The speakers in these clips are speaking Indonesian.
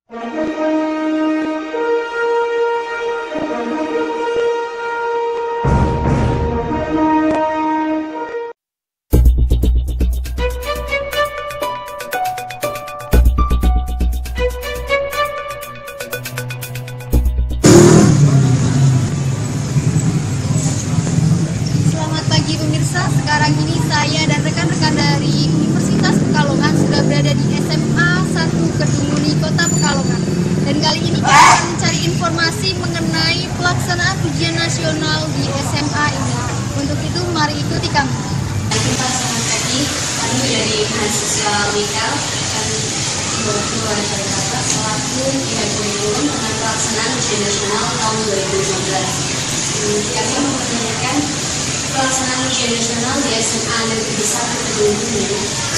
Pemirsa, sekarang ini saya dan rekan-rekan dari Universitas Pekalongan sudah berada di SMA 1 Kedungmuni, Kota Pekalongan. Dan kali ini kita akan mencari informasi mengenai pelaksanaan ujian nasional di SMA ini. Untuk itu, mari ikuti kami. Jumpa selamat pagi, kami dari mahasiswa Wika akan mewawancara Bapak selaku pihak kurikulum tentang pelaksanaan ujian nasional tahun 2015. Kami mempertanyakan pelaksanaan ujian nasional di SMA Negeri 1 Kedungmuni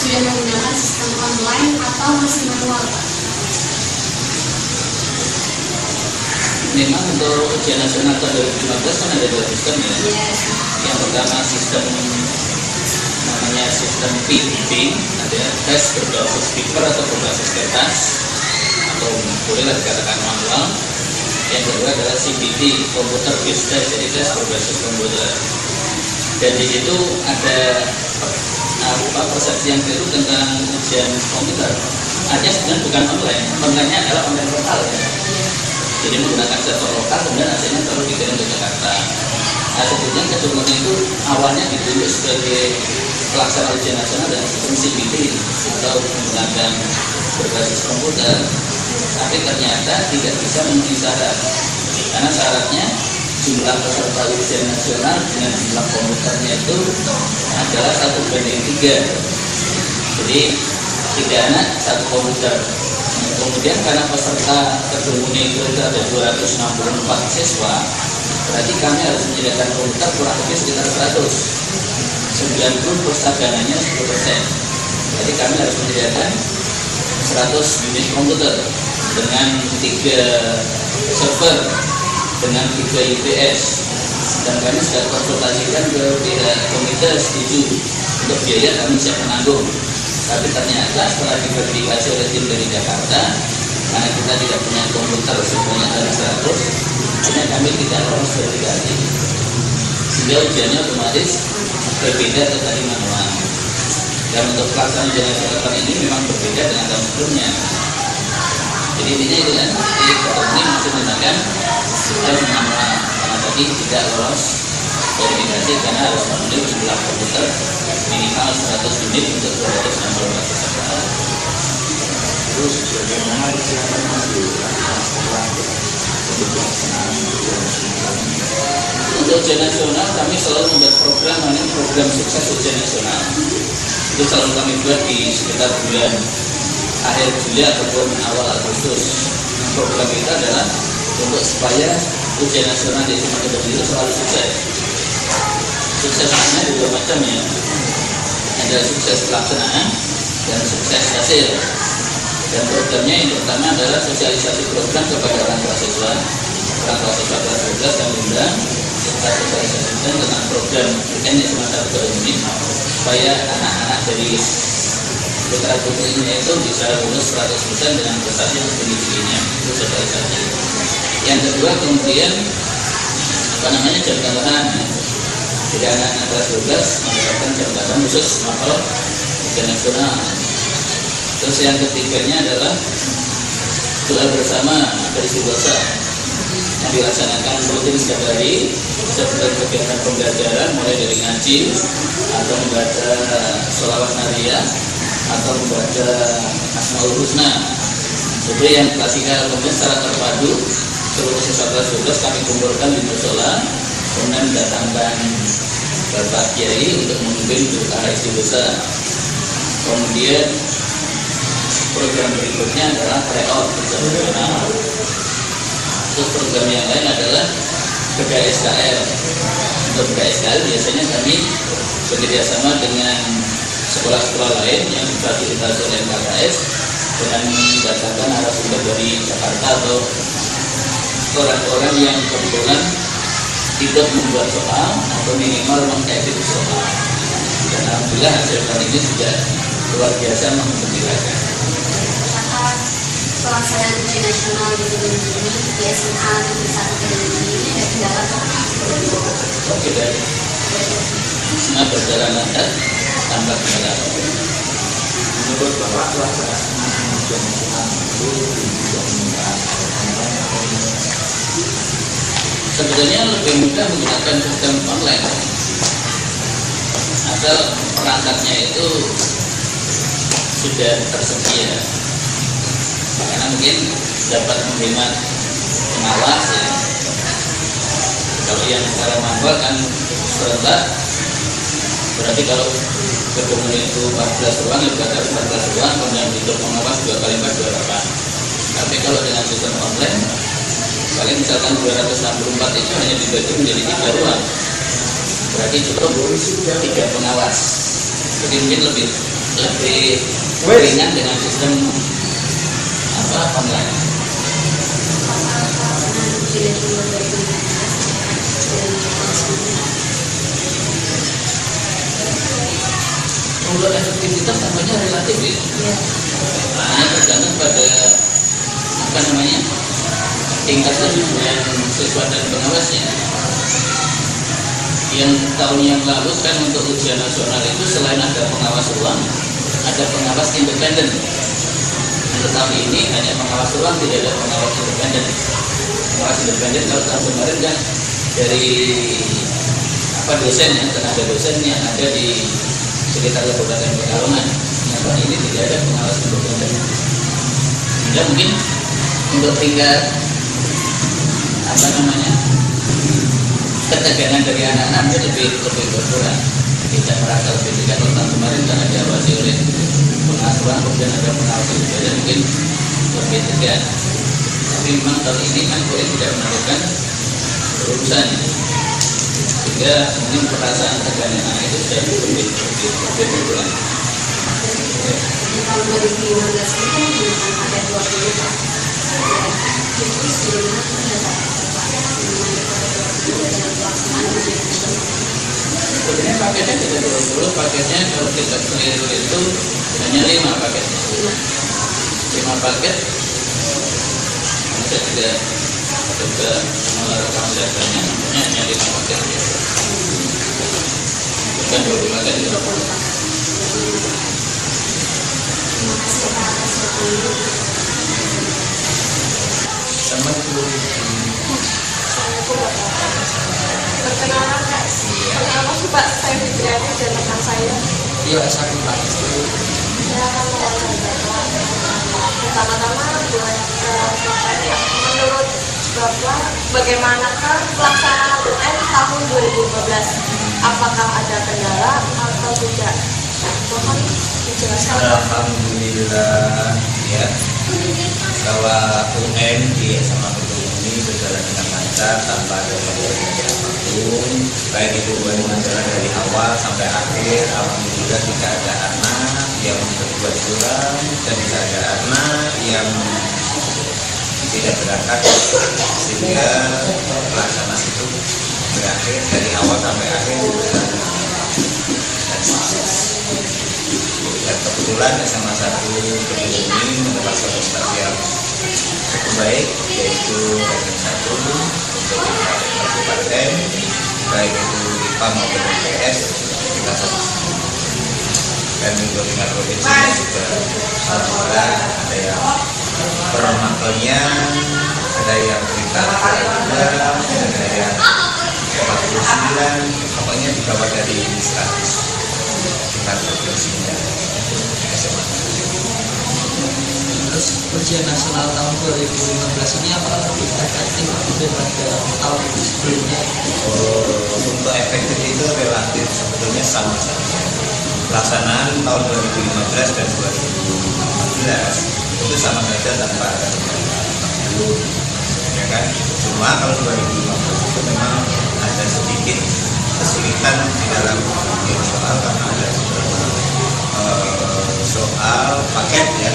sudah menggunakan sistem online atau masih manual, Pak? Memang untuk ujian nasional tahun 2015 kan ada dua sistem ya. Yes. Yang pertama sistem namanya sistem PIP, ada tes berbasis paper atau berbasis kertas, atau bolehlah dikatakan manual. Yang kedua adalah CBT, komputer based test, jadi tes berbasis komputer. Dan di situ ada persepsi yang keliru tentang ujian komputer. Artinya sebenarnya bukan online, online-nya adalah online lokal ya. Jadi menggunakan server lokal, kemudian hasilnya terus dikirim ke Jakarta. Nah, sebetulnya kecenderungan itu awalnya ditunjuk sebagai pelaksana ujian nasional dan sistem CBT atau menggunakan berbasis komputer. Tapi ternyata tidak bisa memenuhi syarat, karena syaratnya jumlah peserta ujian nasional dengan jumlah komputernya itu adalah 1:3. Jadi 3 anak 1 komputer. Kemudian karena peserta Kedungmuni itu ada 264 siswa, berarti kami harus menyediakan komputer kurang lebih sekitar 100. 90 persagangannya 10%. Jadi kami harus menyediakan 100 unit komputer dengan 3 server dengan 3 UPS, dan kami sudah konsultasikan ke pihak komite setuju untuk biaya kami siap menanggung. Tapi ternyata setelah diverifikasi oleh tim dari Jakarta, karena kita tidak punya komputer sebanyak dari 100, hanya kami tidak lolos verifikasi, sehingga ujiannya otomatis berbeda atau tadi manual. Dan untuk pelaksanaan ujian nasional tahun ini memang berbeda dengan tahun sebelumnya. Jadi intinya itu kan, jadi ini masih menggunakan sistem manual karena tadi tidak lolos verifikasi karena harus memenuhi jumlah komputer minimal 100 unit untuk 264 peserta. Terus bagaimana disiapkan untuk ujian nasional kami selalu membuat program namanya program sukses ujian nasional. Itu selalu kami buat di sekitar bulan akhir Juli ataupun awal Agustus. Program kita adalah untuk supaya ujian nasional di SMA Kedungmuni itu selalu sukses. Suksesnya ada 2 macam ya. Ada sukses pelaksanaan dan sukses hasil. Dan programnya yang pertama adalah sosialisasi program kepada orang tua siswa kelas 12 yang diundang, serta sosialisasikan tentang program UKN SMA 1 Kedungmuni supaya anak-anak dari putra putrinya itu bisa lulus 100% dengan prestasi yang tinggi-tingginya. Itu sosialisasi. Yang kedua kemudian jam tambahan. Jadi anak-anak kelas 12 mendapatkan jam tambahan khusus mapel ujian nasional. Terus yang ketiganya adalah doa bersama atau istighosah yang dilaksanakan rutin setiap hari seperti kegiatan pembelajaran mulai dari ngaji atau membaca sholawat nariyah atau membaca Asmaul Husna. Jadi yang klasikal kemudian secara terpadu seluruh siswa kelas 12 kami kumpulkan di musola, kemudian mendatangkan Bapak Kiai untuk memimpin doa istighosah. Kemudian program berikutnya adalah tryout nasional. Terus program yang lain adalah PKSKL. Untuk PKSKL biasanya kami bekerjasama dengan sekolah-sekolah lain yang difasilitasi oleh KKS dengan mendatangkan narasumber dari Jakarta atau orang-orang yang kebetulan tidak membuat soal atau minimal mengedit soal. Dan alhamdulillah hasil tahun ini sudah luar biasa menggembirakan. pelaksanaan ujian nasional di gedung ini di SMA Negeri 1 Kedung ini ada kendala apa? Tidak ada. Semua berjalan lancar tanpa kendala. Menurut Bapak pelaksanaan ujian nasional itu bisa menggunakan Sebenarnya lebih mudah menggunakan sistem online, asal perangkatnya itu sudah tersedia, karena mungkin dapat menghemat pengawas ya. Kalau yang secara manual kan serentak, berarti kalau gedung itu 14 ruang ya berarti harus 14 ruang, kemudian untuk pengawas 2 kali 4 28. Tapi kalau dengan sistem online, paling misalkan 264 itu hanya dibagi menjadi 3 ruang, berarti cukup 3 pengawas. Jadi mungkin lebih ringan dengan sistem online. Untuk efektivitas namanya relatif ya. Hanya tergantung pada tingkat kesulitan siswa dan pengawasnya. Yang tahun yang lalu kan untuk ujian nasional itu selain ada pengawas ruang, ada pengawas independen. Untuk tahun ini hanya pengawas ruang, tidak ada pengawas independen. Pengawas independen kalau tahun kemarin kan dari dosen ya, tenaga dosen yang ada di sekitar Kabupaten Pekalongan. Nah, tahun ini tidak ada pengawas independen. Ya mungkin untuk tingkat ketegangan dari anak-anak lebih berkurang, tidak merasa lebih dekat. Kalau tahun kemarin kan ada awasi oleh pengasuhan, kemudian ada pengawas independen, mungkin lebih tegas. Tapi memang tahun ini kan boleh tidak melakukan urusan, sehingga mungkin perasaan tekanan anak itu sudah lebih berkurang. Di tahun 2015 ini ada 20 Pak. Itu sebelumnya sebenarnya paketnya tidak 20, paketnya kalau kita keliru itu hanya 5 paket. 5 paket. Saya tidak coba melarang datanya, hanya 5 paket. Bukan 20 paket itu. Sama 10.000. Perkenalan Kak, perkenalkan sih Pak, saya Fitriani dan rekan saya. Iya, satu Pak. Saya akan mewawancara Bapak. Pertama-tama menurut Bapak, bagaimanakah pelaksanaan UN tahun 2015? Apakah ada kendala atau tidak? Mohon dijelaskan. Alhamdulillah ya, bahwa UN di SMA Kedung ini berjalan dengan lancar tanpa ada kendala apapun, baik itu UN berjalan dari awal sampai akhir. Alhamdulillah tidak ada anak yang berbuat curang dan tidak ada anak yang tidak berangkat, sehingga pelaksanaan itu berakhir dari awal sampai akhir dan sukses. Dan kebetulan SMA 1 Kedung ini mendapat prestasi yang cukup baik, yaitu ranking 1 untuk tingkat kabupaten, baik itu IPA maupun IPS kita satu. Dan untuk tingkat provinsinya juga alhamdulillah ada yang per mapelnya, ada yang tingkat 2, ada yang 49, pokoknya di bawah dari 100 tingkat provinsinya SMA. Terus ujian nasional tahun 2015 ini apakah lebih efektif daripada tahun sebelumnya? Untuk efektif itu relatif sebetulnya sama saja. Pelaksanaan tahun 2015 dan 2016 itu sama saja tanpa ada ya kan. Cuma kalau 2015 itu memang ada sedikit kesulitan di dalam soal, karena ada soal paket ya,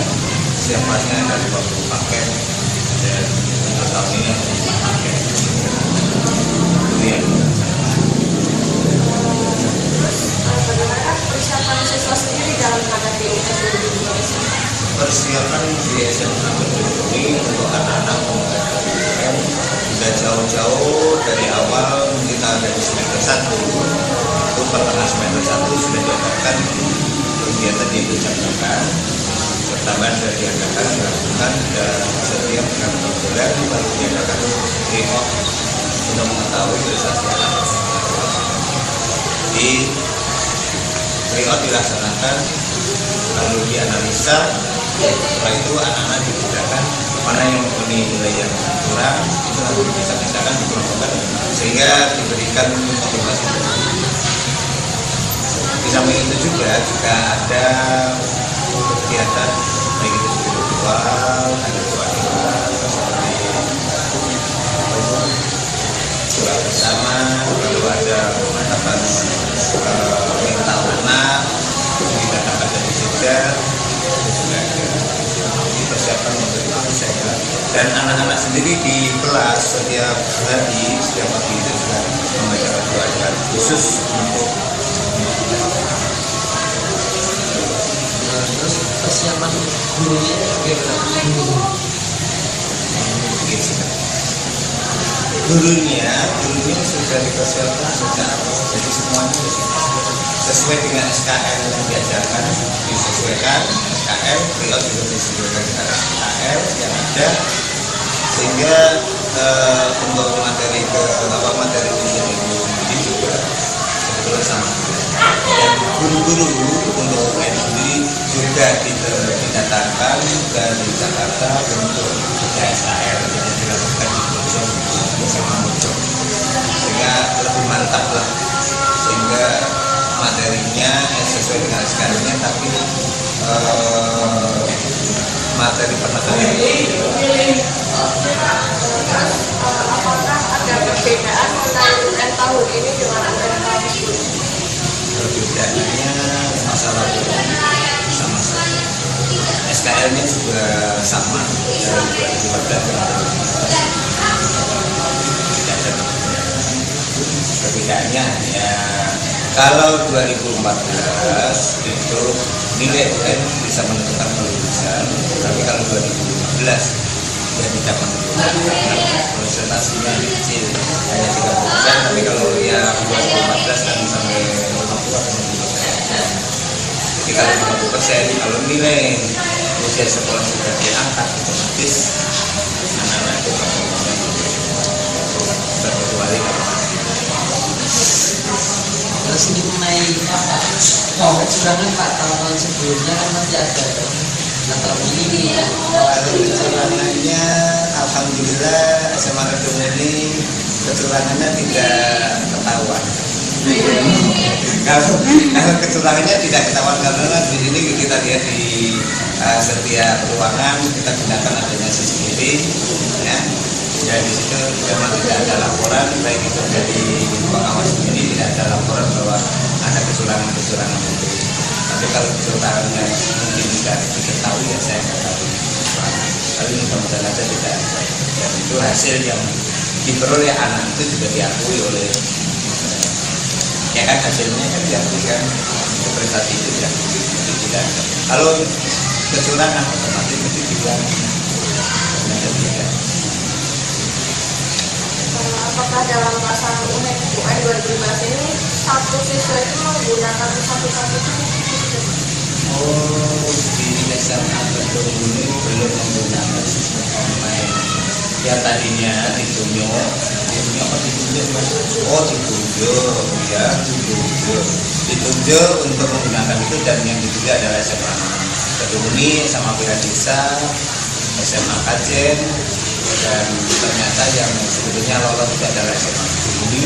siapanya ada 20 paket dan untuk tahun ini ada 4 paket itu ya. Bagaimana persiapan siswa sendiri dalam menghadapi UN 2015? persiapan di SMA ini untuk anak-anak UMKM sudah jauh-jauh dari awal kita dari semester 1 itu pertengahan semester 1 sudah diadakan kegiatan di Jakarta. Pertama sudah diadakan dilakukan dan setiap bulan reguler baru diadakan remote untuk mengetahui prestasi anak. Di remote dilaksanakan lalu dianalisa, setelah itu anak-anak diberikan mana yang mempunyai nilai yang kurang itu lalu dipisah-pisahkan dikelompokkan sehingga diberikan motivasi. Di samping itu juga ada kegiatan baik itu spiritual, ada doa-doa bersama, lalu ada mengatakan mental anak dikatakan dari Jogja itu juga ada dipersiapkan untuk itu saya dan anak-anak sendiri di kelas setiap hari setiap pagi itu juga membaca doa khusus untuk terus persiapan gurunya bagaimana? Gurunya sudah dipersiapkan sejak awal, jadi semuanya sesuai dengan SKL yang diajarkan disesuaikan SKL, beliau juga disesuaikan dengan SKL yang ada sehingga untuk materi ini juga sebetulnya sama dan guru-guru untuk UN sendiri juga didatangkan dari Jakarta untuk SKL yang dilakukan di Bojong bersama Bojong sehingga lebih mantap lah sehingga materinya sesuai dengan SKL-nya tapi materi penekanan Apakah ada perbedaan antara UN tahun ini dengan UN tahun sebelumnya? Perbedaannya masalah sama saja. SKL-nya juga sama dari 2014 tidak ada perbedaannya ya. Kalau 2014 itu nilai UN bisa menentukan kelulusan, tapi kalau 2015 dia tidak menentukan presentasinya kecil hanya 30%, tapi kalau yang 2014 kan sampai 50%. Jadi kalau 50% kalau nilai usia sekolah sudah diangkat otomatis anak-anak itu terkecuali Terus ini mengenai kecurangan Pak, tahun sebelumnya kan masih ada. Nah tahun ini kalau kecurangannya alhamdulillah SMA Kedung ini kecurangannya tidak ketahuan. Kalau kecurangannya tidak ketahuan karena di sini kita lihat di setiap ruangan kita gunakan adanya CCTV ya. Dan di situ memang tidak ada laporan baik itu dari pengawas sendiri tidak ada laporan bahwa ada kecurangan itu. Tapi kalau kecurangannya mungkin tidak diketahui ya saya nggak tahu. Tapi mudah-mudahan aja tidak. Dan itu hasil yang diperoleh anak itu juga diakui oleh ya kan hasilnya kan diakui kan itu prestasi itu ya tidak ada. Kalau kecurangan otomatis itu dibilang tidak. Apakah dalam pasal UN 2015 ini satu siswa itu menggunakan satu-satu itu? Oh, di SMA Kedung ini belum menggunakan sistem online. Yang tadinya ditunjuk, apa ditunjuk mas? Oh ditunjuk, ya ditunjuk untuk menggunakan itu dan yang ditunjuk adalah SMA Kedung ini sama Pira Desa, SMA Kajen. Dan ternyata yang sebetulnya lolos itu adalah SMA ini.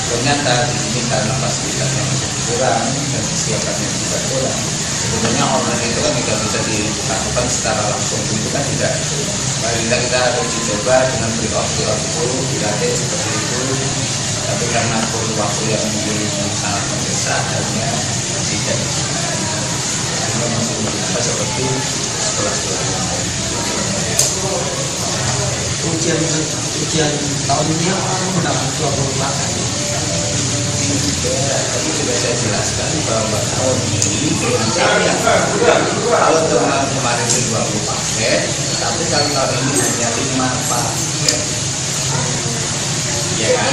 Ternyata di sini karena fasilitasnya masih kurang dan kesiapannya juga kurang. Sebetulnya online itu kan tidak bisa dilakukan secara langsung, itu kan tidak. Kita harus dicoba dengan pre-off itu dilatih seperti itu. Tapi karena perlu waktu yang mungkin sangat mendesak, akhirnya tidak bisa. Kita masih menggunakan seperti sekolah-sekolah yang lain. ujian tahun ini menggunakan 24 kali. Ya, tadi sudah saya jelaskan bahwa tahun ini dengan cara yang sama. Kalau tahun kemarin itu 20 paket, tapi kalau tahun ini hanya 5 paket. Ya kan?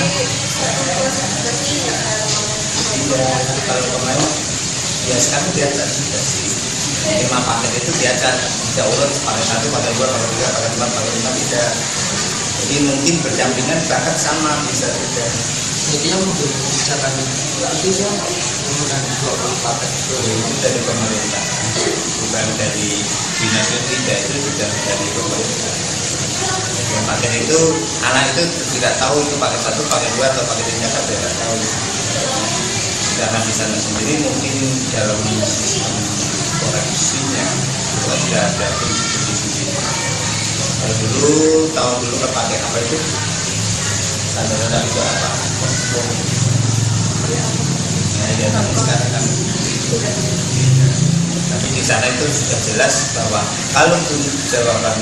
Iya, kalau kemarin ya sekarang biasa sudah sih. 5 paket itu biasa, bisa urut pakai 1, pakai 2, pakai 3, pakai 4, pakai 5 tidak. Jadi mungkin berdampingan bahkan sama bisa juga. Jadi yang membuat kebijakan itu siapa? Menggunakan 20 paket Itu dari pemerintah, bukan dari dinas pendidikan, itu sudah dari pemerintah. Yang pakai itu anak itu tidak tahu itu pakai 1, pakai 2 atau pakai 3 kan tidak tahu. Sedangkan di sana sendiri mungkin dalam sistem koreksinya itu tidak ada prinsip-prinsip. Kalau dulu tahun dulu pakai apa itu? Tanda-tanda itu apa? Ya, tapi sekarang kan tapi di sana itu sudah jelas bahwa kalau jawaban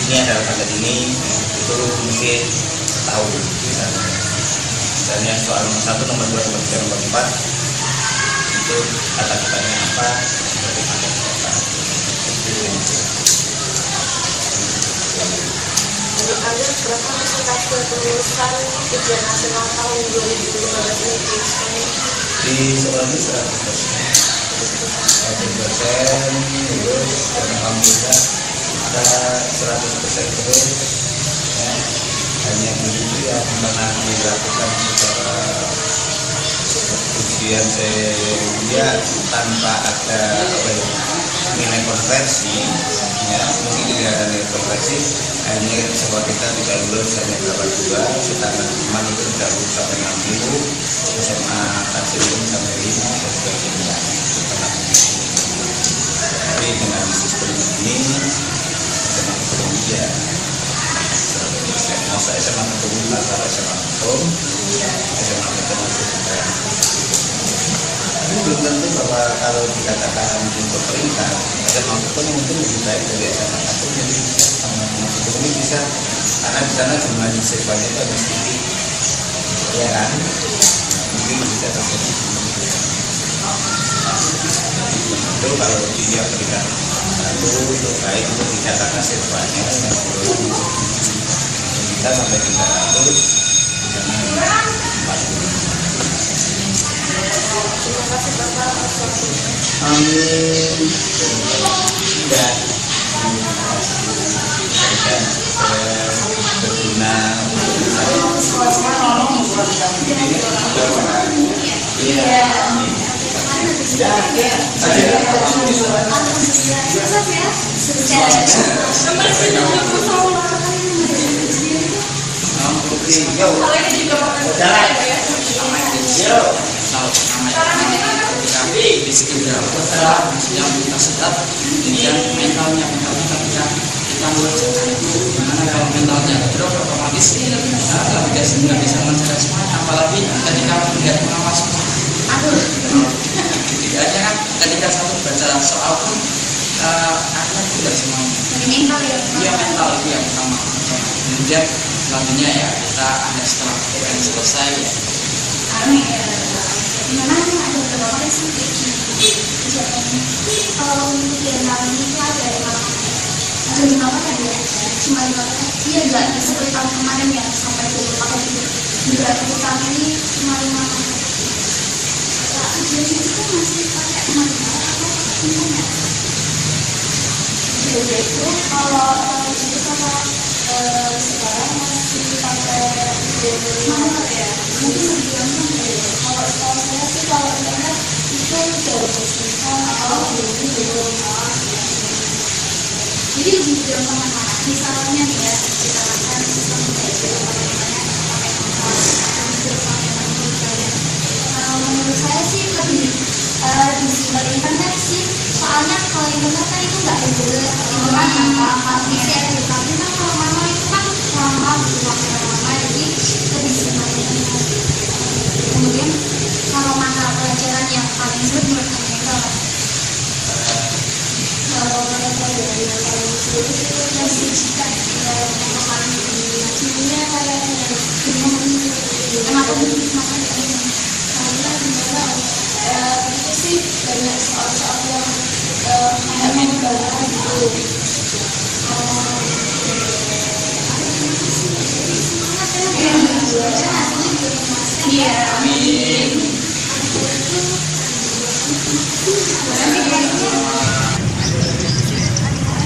ini adalah paket ini itu mungkin tahu misalnya soal nomor 1, nomor 2, nomor 3, nomor 4 itu kata-katanya apa seperti paket apa. Menurut Anda berapa persentase kelulusan ujian nasional tahun 2015 ini? Di sekolah ini 100%. 100% lulus dan alhamdulillah kita 100% terus ya. Hanya itu yang pernah dilakukan secara ujian saya tanpa ada nilai konversi ya, mungkin tidak ada nilai konversi, hanya sekolah kita tidak lulus hanya 82, sedangkan teman itu tidak lulus sampai 60, SMA hasil sampai 5 dan sebagainya. Tapi dengan sistem ini teman-teman ya masa SMA ketemu antara SMA hukum, SMA matematika juga. Tapi belum tentu bahwa kalau dikatakan untuk peringkat SMA hukum mungkin lebih baik dari SMA hukum, jadi sama hukum ini bisa karena di sana jumlah siswanya itu ada sedikit, ya kan? Mungkin bisa terjadi. Itu kalau dia peringkat 1 itu baik untuk dicatatkan siswanya yang belum kita sampai 300 di sana 40. Terima kasih Bapak. Amin. Ya. Dan berguna tapi di sekitar kota yang kita sedap dengan mentalnya kita mengerjakan itu gimana kalau mentalnya drop otomatis nggak bisa mengerjakan semuanya, apalagi ketika melihat pengawas tidak aja kan ketika satu baca soal pun akan tidak semuanya mental ya. Iya, mental itu yang pertama. Kemudian selanjutnya ya kita ada setelah yang selesai ya Gimana ada beberapa sih kalau untuk yang tahun ini itu ada 5 paket ya, cuma 5 paket. Iya enggak seperti tahun kemarin ya sampai 20 paket itu. Beberapa tahun ini cuma 5 paket. Ujian itu kan masih pakai manual atau pakai internet? Jadi itu kalau itu kalau sekarang masih pakai manual ya, mungkin lebih gampang ya. Kalau saya sih kalau internet itu jauh susah atau jadi lebih gampang mana? Misalnya nih ya, kita akan sistem menurut saya sih lebih simpel internet sih. Soalnya kalau internet kan itu nggak ada hal bisa tapi kan kalau manual itu kan lama lama jadi lebih simpel internet. Kemudian kalau mata pelajaran yang paling sulit menurut saya kalau mereka dari yang paling sulit itu yang fisika yang kemarin di kimia kayak matematika makanya Amin.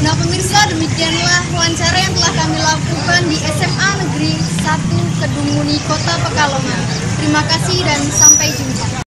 Nah pemirsa, demikianlah wawancara yang telah kami lakukan di SMA Negeri 1 Kedung Muni Kota Pekalongan. Terima kasih dan sampai jumpa.